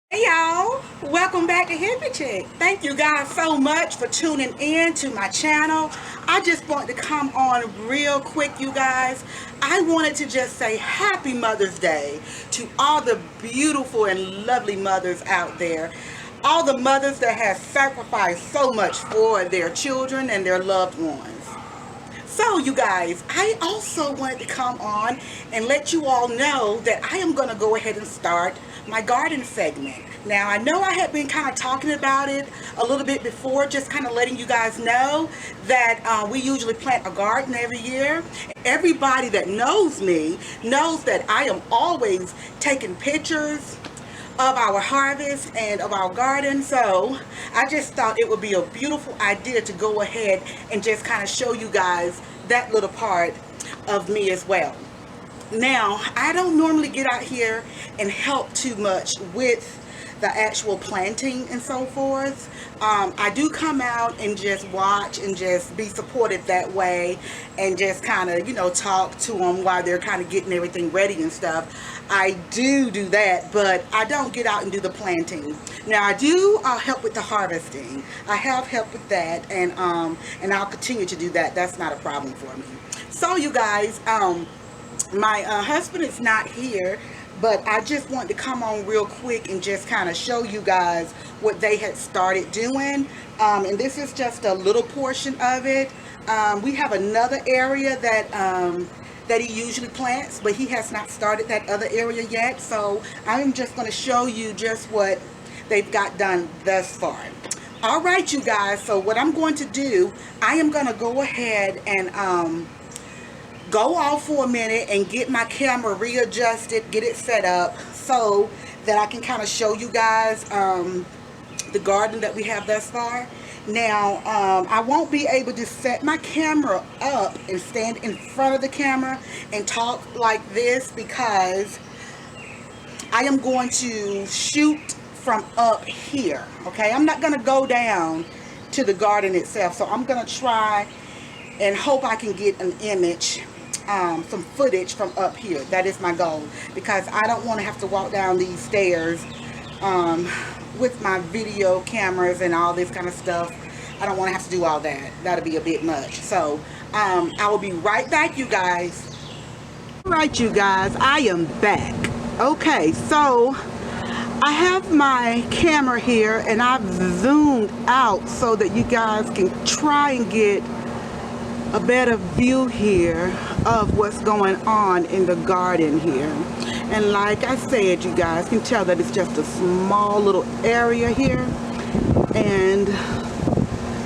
Hey y'all, welcome back to Hippie Chick. Thank you guys so much for tuning in to my channel. I just want to come on real quick, you guys. I wanted to just say happy Mother's Day to all the beautiful and lovely mothers out there. All the mothers that have sacrificed so much for their children and their loved ones. So, you guys, I also wanted to come on and let you all know that I am going to go ahead and start my garden segment. Now, I know I had been kind of talking about it a little bit before, just kind of letting you guys know that we usually plant a garden every year. Everybody that knows me knows that I am always taking pictures of our harvest and of our garden. So I just thought it would be a beautiful idea to go ahead and just kind of show you guys that little part of me as well. Now, I don't normally get out here and help too much with the actual planting and so forth. I do come out and just watch and just be supportive that way and just kind of, talk to them while they're kind of getting everything ready and stuff. I do that, but I don't get out and do the planting. Now, I do help with the harvesting. I have helped with that, and I'll continue to do that. That's not a problem for me. So, you guys, my husband is not here, but I just wanted to come on real quick and just kind of show you guys what they had started doing. And this is just a little portion of it. We have another area that he usually plants, but he has not started that other area yet. So I'm just going to show you just what they've got done thus far. All right, you guys. So what I'm going to do, I am going to go ahead and go off for a minute and get my camera readjusted, get it set up so that I can kind of show you guys the garden that we have thus far. Now, I won't be able to set my camera up and stand in front of the camera and talk like this because I am going to shoot from up here, okay? I'm not going to go down to the garden itself, so I'm going to try and hope I can get an image, some footage from up here. That is my goal, because I don't want to have to walk down these stairs with my video cameras and all this kind of stuff. I don't want to have to do all that. That'll be a bit much. So I will be right back, you guys. All right, you guys, I am back. Okay, so I have my camera here and I've zoomed out so that you guys can try and get a better view here of what's going on in the garden here. And like I said, you guys can tell that it's just a small little area here, and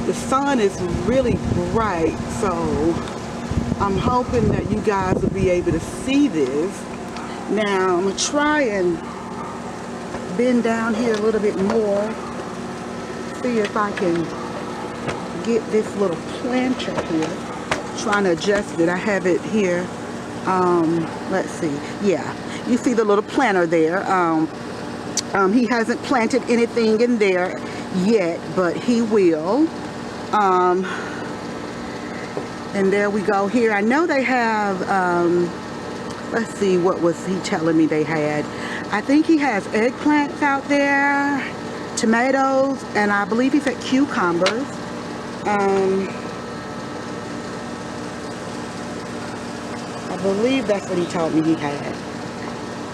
the sun is really bright, so I'm hoping that you guys will be able to see this. Now I'm gonna try and bend down here a little bit more, see if I can get this little planter here. Trying to adjust it. I have it here. Let's see. Yeah, you see the little planter there. He hasn't planted anything in there yet, but he will. And there we go here. I know they have, let's see, what was he telling me they had? I think he has eggplants out there, tomatoes, and I believe he said cucumbers. I believe that's what he told me he had.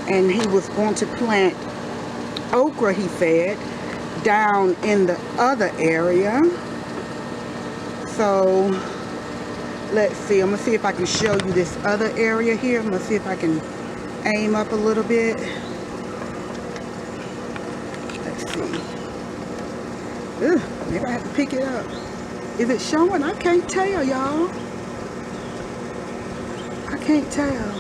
And he was going to plant okra, he said, down in the other area. So let's see. I'm going to see if I can show you this other area here. I'm going to see if I can aim up a little bit. Let's see. Ugh, maybe I have to pick it up. Is it showing? I can't tell, y'all. I can't tell.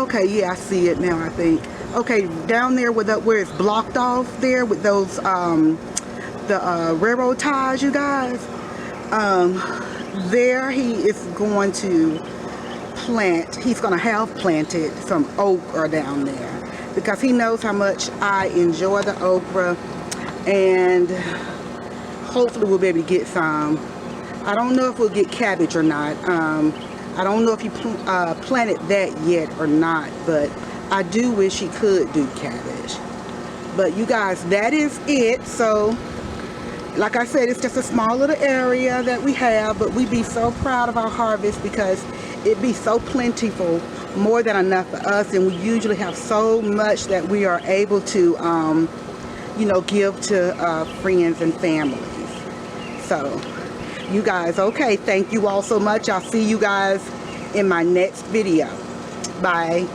Okay, yeah, I see it now, I think. Okay, down there where it's blocked off there with those the railroad ties, you guys. There he is going to plant. He's going to have planted some okra down there because he knows how much I enjoy the okra, and hopefully we'll be able to get some. I don't know if we'll get cabbage or not. I don't know if he planted that yet or not, but I do wish he could do cabbage. But you guys, that is it. So like I said, it's just a small little area that we have, but we be so proud of our harvest because it be so plentiful, more than enough for us, and we usually have so much that we are able to you know, give to friends and families. So you guys, okay, thank you all so much. I'll see you guys in my next video. Bye.